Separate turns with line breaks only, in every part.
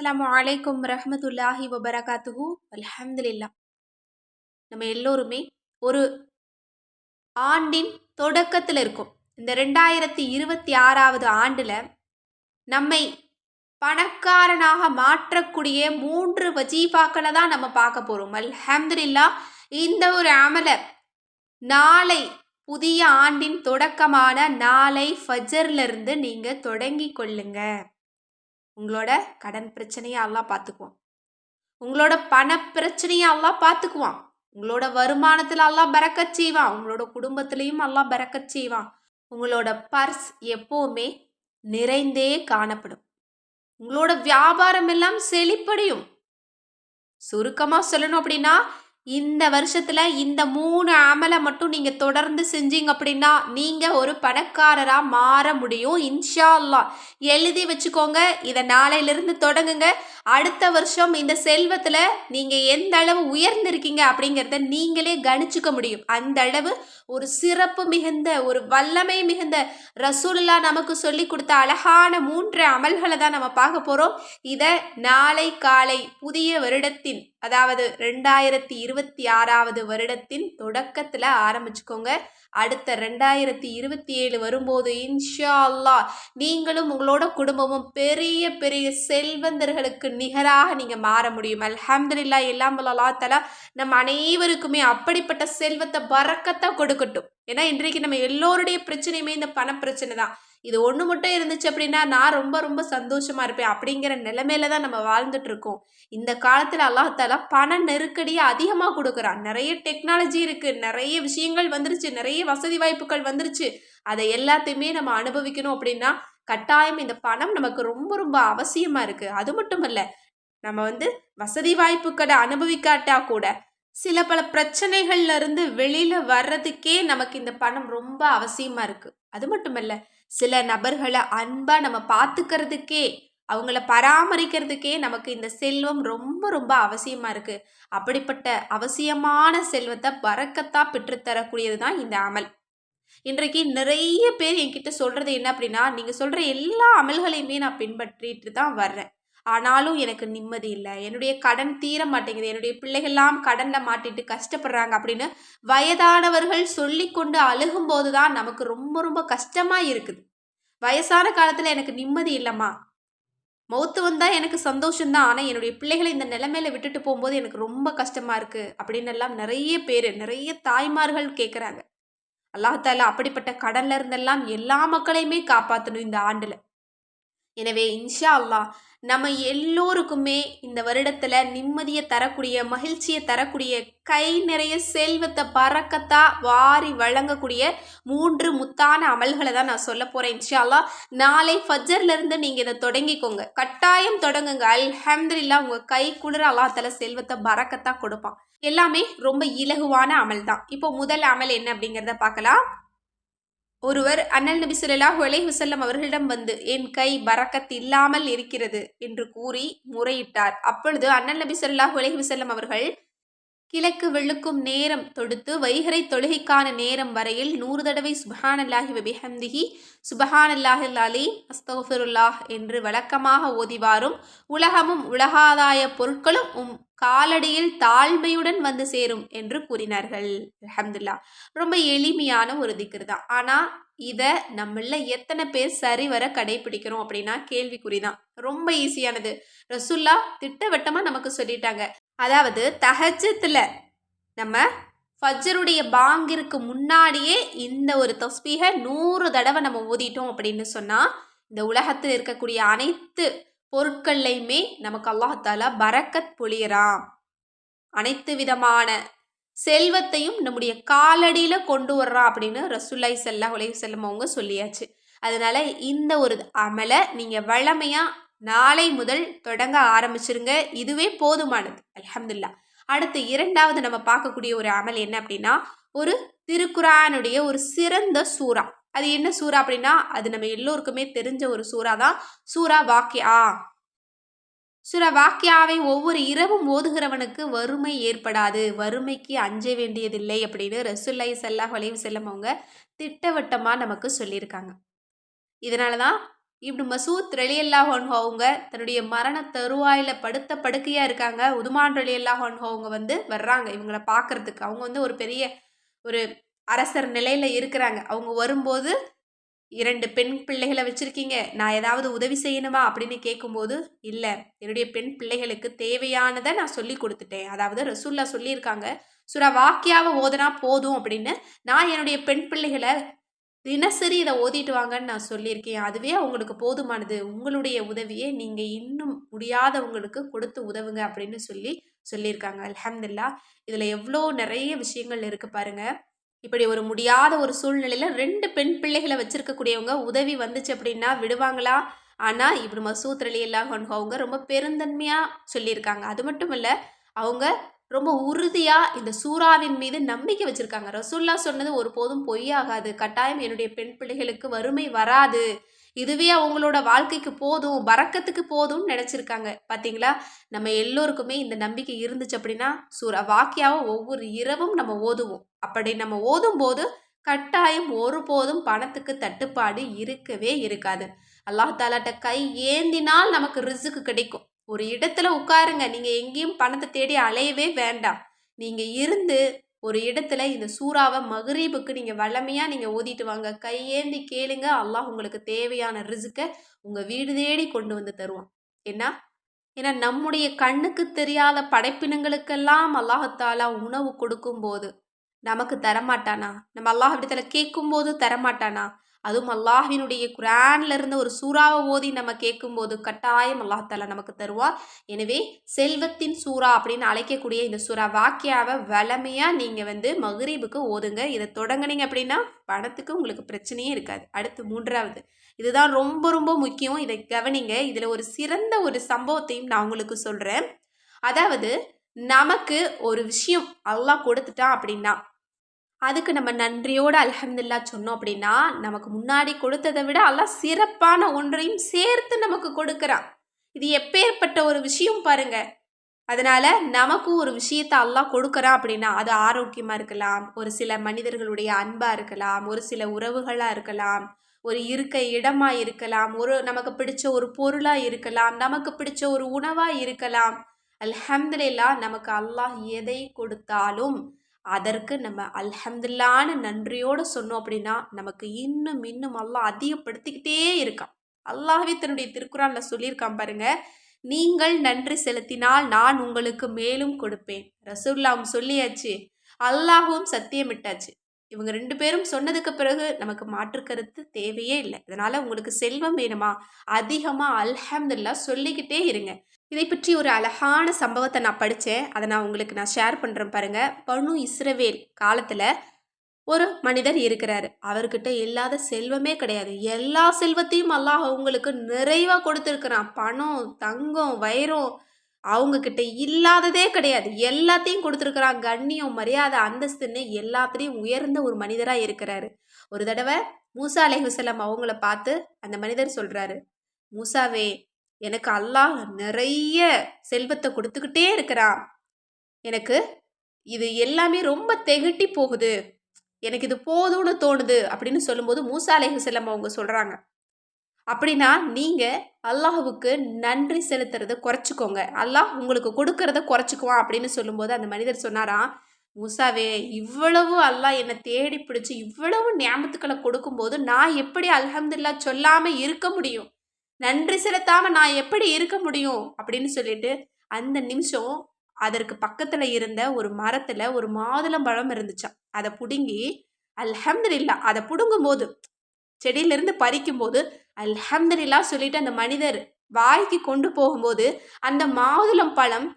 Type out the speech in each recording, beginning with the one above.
அஸ்ஸலாமு அலைக்கும் ரஹ்மத்துல்லாஹி வபரகாத்துஹு. அல்ஹம்துலில்லாஹ். நம்ம எல்லோருமே ஒரு ஆண்டின் தொடக்கத்தில் இருக்கோம். இந்த 2026வது ஆண்டுல நம்மை பணக்காரனாக மாற்றக்கூடிய 3 வஜீஃபாக்களை தான் நம்ம பார்க்க போறோம். அல்ஹம்துலில்லாஹ். இந்த ஒரு அமல நாளை புதிய ஆண்டின் தொடக்கமான நாளை ஃபஜ்ர்ல இருந்து நீங்க தொடங்கி கொள்ளுங்க. உங்களோட கடன் பிரச்சனையை அல்லாஹ் பார்த்துக்குவான். உங்களோட பண பிரச்சனையை அல்லாஹ் பார்த்துக்குவான். உங்களோட வருமானத்துல அல்லாஹ் பரக்கத் செய்வான். உங்களோட குடும்பத்திலையும் அல்லாஹ் பரக்கத் செய்வான். உங்களோட பர்ஸ் எப்பவுமே நிறைந்தே காணப்படும். உங்களோட வியாபாரம் எல்லாம் செழிப்படையும். சுருக்கமா சொல்லணும் அப்படின்னா, இந்த வருஷத்துல இந்த 3 அமலை மட்டும் நீங்க தொடர்ந்து செஞ்சீங்க அப்படின்னா நீங்க ஒரு பணக்காரரா மாற முடியும். இன்ஷா அல்லாஹ். எழுதி வச்சுக்கோங்க. இதை நாளையிலிருந்து தொடங்குங்க. அடுத்த வருஷம் இந்த செல்வத்துல நீங்க எந்த அளவு உயர்ந்திருக்கீங்க அப்படிங்கிறத நீங்களே கணிச்சுக்க முடியும். அந்த அளவு ஒரு சிறப்பு மிகுந்த ஒரு வல்லமை மிகுந்த ரசூலுல்லாஹ் நமக்கு சொல்லி கொடுத்த அழகான 3 அமல்களை தான் நம்ம பார்க்க போறோம். இதை நாளை காலை புதிய வருடத்தின், அதாவது 2026வது வருடத்தின் தொடக்கத்துல ஆரம்பிச்சுக்கோங்க. அடுத்த 2027 வரும்போது இன்ஷா அல்லாஹ் நீங்களும் உங்களோட குடும்பமும் பெரிய பெரிய செல்வந்தர்களுக்கு நிகராக நீங்க மாற முடியும். அல்ஹம்துலில்லாஹ். எல்லாம் வல்ல அல்லாஹ் தஆலா நம்ம அனைவருக்குமே அப்படிப்பட்ட செல்வத்தை பரக்கத்தா கொடுக்கட்டும். ஏன்னா இன்றைக்கு நம்ம எல்லோருடைய பிரச்சனையுமே இந்த பண பிரச்சனை தான். இது ஒன்று மட்டும் இருந்துச்சு அப்படின்னா நான் ரொம்ப ரொம்ப சந்தோஷமா இருப்பேன் அப்படிங்கிற நிலைமையில தான் நம்ம வாழ்ந்துட்டு இருக்கோம். இந்த காலத்துல அல்லாஹ் தஆலா பண நெருக்கடியை அதிகமாக கொடுக்குறான். நிறைய டெக்னாலஜி இருக்கு, நிறைய விஷயங்கள் வந்துருச்சு, நிறைய வசதி வாய்ப்புகள் வந்துருச்சு. அதை எல்லாத்தையுமே நம்ம அனுபவிக்கணும் அப்படின்னா கட்டாயம் இந்த பணம் நமக்கு ரொம்ப ரொம்ப அவசியமா இருக்கு. அது மட்டும் இல்ல, நம்ம வசதி வாய்ப்புகளை அனுபவிக்காட்டா கூட சில பல பிரச்சனைகள்ல இருந்து வெளியில வர்றதுக்கே நமக்கு இந்த பணம் ரொம்ப அவசியமா இருக்கு. அது மட்டுமல்ல, சில நபர்களை அன்பா நம்ம பார்த்துக்கிறதுக்கே, அவங்கள பராமரிக்கிறதுக்கே நமக்கு இந்த செல்வம் ரொம்ப ரொம்ப அவசியமா இருக்கு. அப்படிப்பட்ட அவசியமான செல்வத்தை பரக்கத்தா பெற்றுத்தரக்கூடியது தான் இந்த அமல். இன்றைக்கு நிறைய பேர் என்கிட்ட சொல்றது என்ன அப்படின்னா, நீங்க சொல்ற எல்லா அமல்களையுமே நான் பின்பற்றிட்டு தான் வர்றேன். ஆனாலும் எனக்கு நிம்மதி இல்லை, என்னுடைய கடன் தீர மாட்டேங்குது, என்னுடைய பிள்ளைகள்லாம் கடன்ல மாட்டிட்டு கஷ்டப்படுறாங்க அப்படின்னு வயதானவர்கள் சொல்லி கொண்டு அழுகும்போது தான் நமக்கு ரொம்ப ரொம்ப கஷ்டமா இருக்குது. வயசான காலத்துல எனக்கு நிம்மதி இல்லைம்மா, மௌத்து வந்தா எனக்கு சந்தோஷம்தான், ஆனா என்னுடைய பிள்ளைகளை இந்த நிலைமையில விட்டுட்டு போகும்போது எனக்கு ரொம்ப கஷ்டமா இருக்கு அப்படின்னு எல்லாம் நிறைய பேர், நிறைய தாய்மார்கள் கேட்குறாங்க. அல்லாஹ் தஆலா அப்படிப்பட்ட கடன்ல இருந்தெல்லாம் எல்லா மக்களையுமே காப்பாற்றணும் இந்த ஆண்டுல. எனவே இன்ஷா அல்லாஹ் நம்ம எல்லோருக்குமே இந்த வருடத்துல நிம்மதியை தரக்கூடிய, மகிழ்ச்சியை தரக்கூடிய, கை நிறைய செல்வத்தை பறக்கத்தா வாரி வழங்கக்கூடிய 3 முத்தான அமல்களை தான் நான் சொல்ல போறேன். இன்ஷா அல்லாஹ் நாளை ஃபஜ்ர்ல இருந்து நீங்க இதை தொடங்கிக்கோங்க. கட்டாயம் தொடங்குங்க. அல்ஹம்துலில்லாஹ். உங்க கை குளிர அல்லாஹ் தஆலா செல்வத்தை பறக்கத்தா கொடுப்பான். எல்லாமே ரொம்ப இலகுவான அமல் தான். இப்போ முதல் அமல் என்ன அப்படிங்கிறத பார்க்கலாம். ஒருவர் அண்ணல் நபி ஸல்லல்லாஹு அலைஹி வஸல்லம் அவர்களிடம் வந்து, என் கை பரக்கத் இல்லாமல் இருக்கிறது என்று கூறி முறையிட்டார். அப்பொழுது அண்ணல் நபி ஸல்லல்லாஹு அலைஹி வஸல்லம் அவர்கள் கிழக்கு வெளுக்கும் நேரம் தொடுத்து வைகறை தொழுகைக்கான நேரம் வரையில் 100 தடவை சுப்ஹானல்லாஹி வபிஹம்திஹி சுப்ஹானல்லாஹில் அலீம் அஸ்தக்ஃபிருல்லாஹ் என்று வழக்கமாக ஓதிவாரும். உலகமும் உலகாதாய பொருட்களும் காலடியில் தாழ்மையுடன் வந்து சேரும் என்று கூறினார்கள். அல்ஹம்துலில்லாஹ். ரொம்ப எளிமையான ஒரு திக்ர் தான். ஆனா இதை நம்மள எத்தனை பேர் சரிவர கடைபிடிக்கிறோம் அப்படின்னா கேள்விக்குறிதான். ரொம்ப ஈஸியானது. ரசூல்லா திட்டவட்டமா நமக்கு சொல்லிட்டாங்க. அதாவது தஹஜ்ஜுல நம்ம ஃபஜ்ருடைய பாங்கிற்கு முன்னாடியே இந்த ஒரு தஸ்பீஹை 100 தடவை நம்ம ஓதிட்டோம் அப்படின்னு சொன்னா இந்த உலகத்தில் இருக்கக்கூடிய அனைத்து பொருட்கள்லையுமே நமக்கு அல்லாஹ் தஆலா பரக்கத் பொழியறான். அனைத்து விதமான செல்வத்தையும் நம்முடைய காலடியில கொண்டு வர்றான் அப்படின்னு ரசூலுல்லாஹி ஸல்லல்லாஹு அலைஹி வஸல்லம் அவங்க சொல்லியாச்சு. அதனால இந்த ஒரு அமலை நீங்க வழமையா நாளை முதல் தொடங்க ஆரம்பிச்சிருங்க. இதுவே போதுமானது. அல்ஹம்துலில்லாஹ். அடுத்து இரண்டாவது நம்ம பார்க்கக்கூடிய ஒரு அமல் என்ன அப்படின்னா, ஒரு திருக்குர்ஆனுடைய ஒரு சிறந்த சூரா. அது என்ன சூரா அப்படின்னா, அது நம்ம எல்லோருக்குமே தெரிஞ்ச ஒரு சூரா தான். சூரா வாக்கியா. சூரா வாக்கியாவை ஒவ்வொரு இரவும் ஓதுகிறவனுக்கு வறுமை ஏற்படாது, வறுமைக்கு அஞ்ச வேண்டியதில்லை அப்படின்னு ரசூலுல்லாஹி ஸல்லல்லாஹு அலைஹி வஸல்லம் அவங்க திட்டவட்டமா நமக்கு சொல்லியிருக்காங்க. இதனால தான் இப்னு மசூத் ரலியல்லாஹு அன்ஹு அவங்க தன்னுடைய மரண தருவாயில படுத்த படுக்கையா இருக்காங்க. உதுமான் ரலியல்லாஹு அன்ஹு அவங்க வர்றாங்க இவங்கள பார்க்கறதுக்கு. அவங்க ஒரு பெரிய ஒரு அரசர் நிலையில இருக்கிறாங்க. அவங்க வரும்போது 2 பெண் பிள்ளைகள வச்சிருக்கீங்க. நான் ஏதாவது உதவி செய்யணுமா? அப்படின்னு கேட்கும்போது, இல்ல என்னுடைய பெண் பிள்ளைகளுக்கு தேவையானத நான் சொல்லிக் குடுத்துட்டேன். அதாவது ரசூலுல்லாஹ் சொல்லியிருக்காங்க. சூரா வாக்கியாவ ஓதுனா போதும் அப்படின்னு. நான் என்னுடைய பெண் பிள்ளைகள தினசரி இத ஓதிட்டு வாங்கன்னு நான் சொல்லியிருக்கேன். அதுவே அவங்களுக்கு போதுமானது. உங்களுடைய உதவிய நீங்க இன்னும் முடியாதவங்களுக்கு கொடுத்து உதவுங்க அப்படின்னு சொல்லியிருக்காங்க. அல்ஹம்துலில்லாஹ். இதுல எவ்ளோ நெறைய விஷயங்கள் இருக்கு பாருங்க. இப்படி ஒரு முடியாத ஒரு சூழ்நிலையில 2 பெண் பிள்ளைகள வச்சிருக்கக்கூடியவங்க உதவி வந்துச்சு அப்படின்னா விடுவாங்களா? ஆனா, இப்னு மசூத் ரலியல்லாஹு அன்ஹு அவங்க ரொம்ப பெருந்தன்மையா சொல்லியிருக்காங்க. அது மட்டும் இல்ல, அவங்க ரொம்ப உறுதியா இந்த சூறாவின் மீது நம்பிக்கை வச்சிருக்காங்க. ரசூலுல்லாஹ் சொன்னது ஒருபோதும் பொய்யாகாது. கட்டாயம் என்னுடைய பெண் பிள்ளைகளுக்கு வறுமை வராது. இதுவே அவங்களோட வாழ்க்கைக்கு போதும், பரக்கத்துக்கு போதும்னு நெனச்சிருக்காங்க. பாத்தீங்களா? நம்ம எல்லோருக்குமே இந்த நம்பிக்கை இருந்துச்சு அப்படின்னா, சூரா வாக்கியாவ ஒவ்வொரு இரவும் நம்ம ஓதுவோம். அப்படி நம்ம ஓதும்போது, கட்டாயம் ஒருபோதும் பணத்துக்கு தட்டுப்பாடு இருக்கவே இருக்காது. அல்லாஹ் தாலாட்ட கை ஏந்தினால் நமக்கு ரிஸ்க் கிடைக்கும். ஒரு இடத்துல உட்காருங்க. நீங்க எங்கேயும் பணத்த தேடி அலையவே வேண்டாம். நீங்க இருந்து ஒரு இடத்துல இந்த சூறாவ மக்ரிபுக்கு நீங்க வளமையா நீங்க ஓதிட்டு வாங்க. கையேந்தி கேளுங்க. அல்லாஹ் உங்களுக்கு தேவையான ரிஸ்க்க உங்க வீடு தேடி கொண்டு வந்து தருவான். ஏன்னா ஏன்னா நம்முடைய கண்ணுக்கு தெரியாத படைப்பினங்களுக்கெல்லாம் அல்லாஹத்தாலா உணவு கொடுக்கும்போது நமக்கு தரமாட்டானா? நம்ம அல்லாஹ்விடத்துல கேட்கும்போது தரமாட்டானா? அதுவும் அல்லாஹ்வினுடைய குர்ஆன்ல இருந்து ஒரு சூறாவ ஓதி நம்ம கேட்கும்போது கட்டாயம் அல்லாஹ் தஆலா நமக்கு தருவான். எனவே செல்வத்தின் சூறா அப்படின்னு அழைக்கக்கூடிய இந்த சூறா வாக்கியாவ வளமையா நீங்க மக்ரிபுக்கு ஓதுங்க. இத தொடங்குனீங்க அப்படின்னா பணத்துக்கு உங்களுக்கு பிரச்சனையே இருக்காது. அடுத்து 3வது இதுதான் ரொம்ப ரொம்ப முக்கியம். இத கவனிங்க. இதுல ஒரு சிறந்த ஒரு சம்பவத்தையும் நான் உங்களுக்கு சொல்றேன். அதாவது நமக்கு ஒரு விஷயம் அல்லாஹ் கொடுத்துட்டான் அப்படின்னா அதுக்கு நம்ம நன்றியோட அல்ஹம்துலில்லாஹ் சொன்னோம் அப்படின்னா, நமக்கு முன்னாடி கொடுத்தத விட அல்லாஹ் சிறப்பான ஒன்றையும் சேர்த்து நமக்கு கொடுக்கிறான். இது எப்பேர்ப்பட்ட ஒரு விஷயம் பாருங்க. அதனால நமக்கும் ஒரு விஷயத்த அல்லாஹ் கொடுக்குறான் அப்படின்னா, அது ஆரோக்கியமா இருக்கலாம், ஒரு சில மனிதர்களுடைய அன்பா இருக்கலாம், ஒரு சில உறவுகளா இருக்கலாம், ஒரு இருக்க இடமா இருக்கலாம், ஒரு நமக்கு பிடிச்ச ஒரு பொருளா இருக்கலாம், நமக்கு பிடிச்ச ஒரு உணவா இருக்கலாம். அல்ஹம்துலில்லாஹ் நமக்கு அல்லாஹ் எதை கொடுத்தாலும் அதற்கு நம்ம அல்ஹம்துலில்லாஹ்னு நன்றியோட சொன்னோம் அப்படின்னா, நமக்கு இன்னும் இன்னும் அல்லாஹ் அதிகப்படுத்திக்கிட்டே இருக்கான். அல்லாஹ்வே தன்னுடைய திருக்குரான்ல சொல்லியிருக்கான் பாருங்க. நீங்கள் நன்றி செலுத்தினால் நான் உங்களுக்கு மேலும் கொடுப்பேன். ரசூலுல்லாஹ்வும் சொல்லியாச்சு. அல்லாஹ்வும் சத்தியமிட்டாச்சு. இவங்க 2 பேரும் சொன்னதுக்கு பிறகு நமக்கு மாற்று கருத்து தேவையே இல்ல. அதனால உங்களுக்கு செல்வம் வேணுமா? அதிகமா அல்ஹம்துலில்லாஹ் சொல்லிக்கிட்டே இருங்க. இதை பற்றி ஒரு அழகான சம்பவத்த நான் படிச்சேன். அத நான் உங்களுக்கு ஷேர் பண்றேன் பாருங்க. பனு இஸ்ரவேல் காலத்துல ஒரு மனிதர் இருக்கிறாரு. அவர்கிட்ட இல்லாத செல்வமே கிடையாது. எல்லா செல்வத்தையும் அல்லாஹ் அவங்களுக்கு நிறைவா கொடுத்திருக்கிறான். பணம், தங்கம், வைரம் அவங்க கிட்ட இல்லாததே கிடையாது. எல்லாத்தையும் கொடுத்திருக்கிறான். கண்ணியம், மரியாதை, அந்தஸ்துன்னு எல்லாத்துலயும் உயர்ந்த ஒரு மனிதரா இருக்கிறாரு. ஒரு தடவ மூசா அலைஹிஸ்ஸலாம் அவங்கள பார்த்து அந்த மனிதர் சொல்றாரு, "மூசாவே, எனக்கு அல்லாஹ் நிறைய செல்வத்த குடுத்துக்கிட்டே இருக்கிறான். எனக்கு இது எல்லாமே ரொம்ப திகட்டி போகுது. எனக்கு இது போதும்னு தோணுது." அப்படின்னு சொல்லும்போது மூசா அலைஹிஸ்ஸலாம் அவங்க சொல்றாங்க, "அப்படின்னா நீங்க அல்லாஹ்வுக்கு நன்றி செலுத்துறத குறைச்சுக்கோங்க. அல்லாஹ் உங்களுக்கு கொடுக்கறத குறைச்சுக்குவான்." அப்படின்னு சொல்லும்போது அந்த மனிதர் சொன்னாராம், "மூசாவே, இவ்வளவு அல்லாஹ் என்ன தேடி பிடிச்சு இவ்வளவு நியாமத்துக்கள கொடுக்கும்போது நான் எப்படி அல்ஹம்துலில்லாஹ் சொல்லாம இருக்க முடியும்? நன்றி செலுத்தாம நான் எப்படி இருக்க முடியும்?" அப்படின்னு சொல்லிட்டு அந்த நிமிஷம் அதற்கு பக்கத்துல இருந்த ஒரு மரத்துல ஒரு மாதுளம்பழம் இருந்துச்சாம். அத புடுங்கி அல்ஹம்துலில்லாஹ் அத புடுங்கும்போது செடியிலிருந்து பறிக்கும்போது அல்ஹம்துலில்லாஹ் சொல்லிட்டு அந்த மனிதர் வாய்க்கு கொண்டு போகும்போது அந்த மாதுளம் பழம்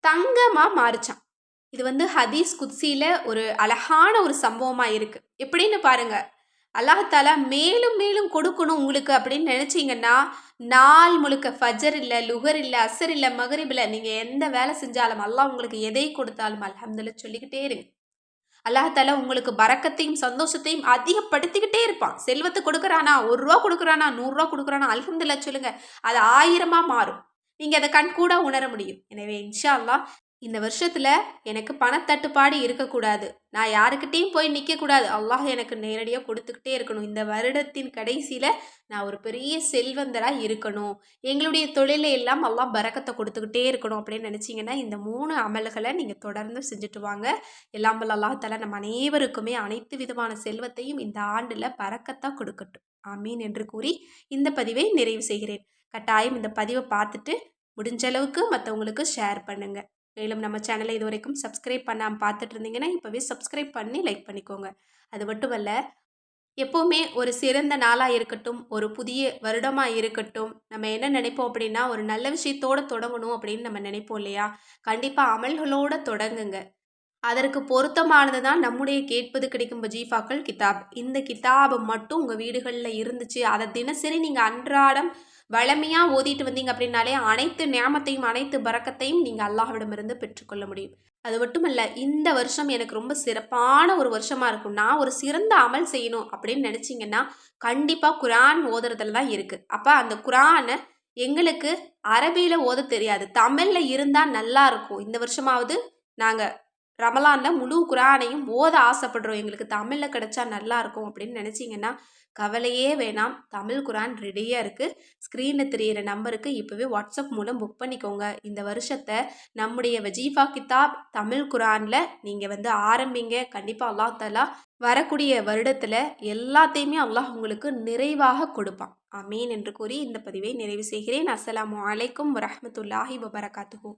தங்கமா மாறுச்சாம். இது ஹதீஸ் குத்சியில ஒரு அழகான ஒரு சம்பவமா இருக்கு. எப்படின்னு பாருங்க. அல்லாஹ் தஆலா மேலும் மேலும் கொடுக்கணும் உங்களுக்கு அப்படின்னு நினைச்சீங்கன்னா, நாள் முழுக்க ஃபஜர் இல்ல, லுஹர் இல்ல, அஸ்ர் இல்ல, மக்ரிப் இல்ல, நீங்க எந்த வேலை செஞ்சாலும் அல்லாஹ் உங்களுக்கு எதை கொடுத்தாலும் அல்ஹம்துலில்லாஹ் சொல்லிக்கிட்டே இருங்க. அல்லாஹ் தஆலா உங்களுக்கு பரக்கத்தையும், சந்தோஷத்தையும் அதிகப்படுத்திக்கிட்டே இருப்பான். செல்வத்த கொடுக்குறானா, ரூ. 1 கொடுக்குறானா, ரூ. 100 கொடுக்குறானா, அல்ஹம்துலில்லாஹ் சொல்லுங்க. அது 1000ஆ மாறும். நீங்க அத கண்கூடா உணர முடியும். எனவே இன்ஷா அல்லாஹ் இந்த வருஷத்துல எனக்கு பணத்தட்டுப்பாடு இருக்கக்கூடாது. நான் யாருக்கிட்டயும் போய் நிற்கக்கூடாது. அல்லாஹ் எனக்கு நேரடியாக கொடுத்துக்கிட்டே இருக்கணும். இந்த வருடத்தின் கடைசியில் நான் ஒரு பெரிய செல்வந்தராக இருக்கணும். எங்களுடைய தொழிலை எல்லாம் அல்லாஹ் பரக்கத்தை கொடுத்துக்கிட்டே இருக்கணும் அப்படின்னு நினச்சிங்கன்னா இந்த 3 அமல்களை நீங்கள் தொடர்ந்து செஞ்சுட்டு வாங்க. எல்லாம் வல்ல அல்லாஹ் தஆலா நம்ம அனைவருக்குமே அனைத்து விதமான செல்வத்தையும் இந்த ஆண்டில் பரக்கத்தாக கொடுக்கட்டும். ஆமீன் என்று கூறி இந்த பதிவை நிறைவு செய்கிறேன். கட்டாயம் இந்த பதிவை பார்த்துட்டு முடிஞ்ச அளவுக்கு மற்றவங்களுக்கு ஷேர் பண்ணுங்கள். மேலும் நம்ம சேனலை இது வரைக்கும் சப்ஸ்கிரைப் பண்ணாமல் பார்த்துட்டு இருந்தீங்கன்னா இப்போவே சப்ஸ்கிரைப் பண்ணி லைக் பண்ணிக்கோங்க. அது மட்டுமல்ல, எப்போவுமே ஒரு சிறந்த நாளாக இருக்கட்டும், ஒரு புதிய வருடமாக இருக்கட்டும், நம்ம என்ன நினைப்போம் அப்படின்னா ஒரு நல்ல விஷயத்தோடு தொடங்கணும் அப்படின்னு நம்ம நினைப்போம் இல்லையா? கண்டிப்பாக அமல்களோடு தொடங்குங்க. அதற்கு பொருத்தமானது தான் நம்முடைய கேட்பது கிடைக்கும் வஜீஃபாக்கள் கிதாப். இந்த கிதாப் மட்டும் உங்கள் வீடுகளில் இருந்துச்சு, அதை தினசரி நீங்கள் அன்றாடம் வளமையாக ஓதிட்டு வந்தீங்க அப்படின்னாலே அனைத்து நியாமத்தையும் அனைத்து பரக்கத்தையும் நீங்கள் அல்லாஹ்விடமிருந்து பெற்றுக்கொள்ள முடியும். அது மட்டுமல்ல, இந்த வருஷம் எனக்கு ரொம்ப சிறப்பான ஒரு வருஷமாக இருக்கும், நான் ஒரு சிறந்த அமல் செய்யணும் அப்படின்னு நினச்சிங்கன்னா கண்டிப்பாக குரான் ஓதுறதுல தான் இருக்குது. அப்போ அந்த குரானை எங்களுக்கு அரபியில் ஓத தெரியாது, தமிழில் இருந்தால் நல்லா இருக்கும். இந்த வருஷமாவது நாங்கள் ரமலானில் முழு குரானையும் ஓத ஆசைப்படுறோம், எங்களுக்கு தமிழில் கிடைச்சா நல்லாயிருக்கும் அப்படின்னு நினச்சிங்கன்னா கவலையே வேணாம். தமிழ் குரான் ரெடியாக இருக்குது. ஸ்க்ரீனில் தெரியிற நம்பருக்கு இப்போவே வாட்ஸ்அப் மூலம் புக் பண்ணிக்கோங்க. இந்த வருஷத்தை நம்முடைய வஜீஃபா கிதாப் தமிழ் குரானில் நீங்கள் ஆரம்பிங்க. கண்டிப்பாக அல்லாஹ் தஆலா வரக்கூடிய வருடத்தில் எல்லாத்தையுமே அல்லாஹ் உங்களுக்கு நிறைவாக கொடுப்பான். ஆமீன் என்று கூறி இந்த பதிவை நிறைவு செய்கிறேன். அஸ்ஸலாமு அலைக்கும் வரஹ்மத்துல்லாஹி வபரகாத்துஹு.